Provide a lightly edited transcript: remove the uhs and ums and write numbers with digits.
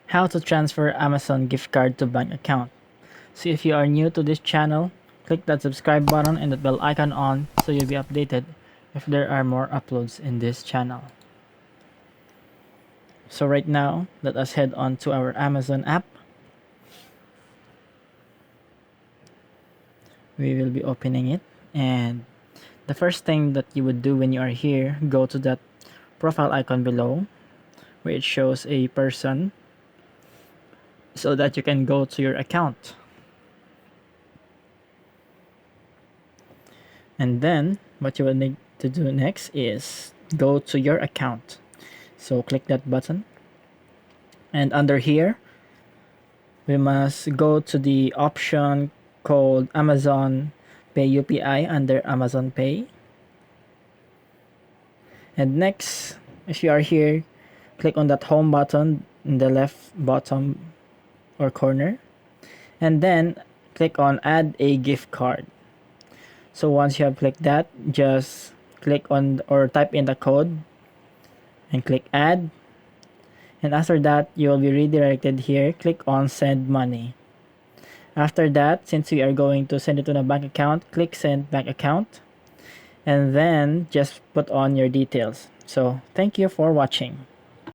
How to transfer Amazon gift card to bank account. So if you are new to this channel, click that subscribe button and the bell icon on so you'll be updated if there are more uploads in this channel. So right now, let us head on to our Amazon app. We will be opening it, and the first thing that you would do when you are here, go to that profile icon below where it shows a person so that you can go to your account. And then what you will need to do next is go to your account. So click that button, and under here we must go to the option called Amazon Pay UPI under Amazon Pay. And next, if you are here, click on that home button in the left bottom or corner, and then click on add a gift card. So once you have clicked that, just click on or type in the code and click add, and after that you will be redirected here. Click on send money. After that, since we are going to send it to the bank account, click send bank account, and then just put on your details. So thank you for watching.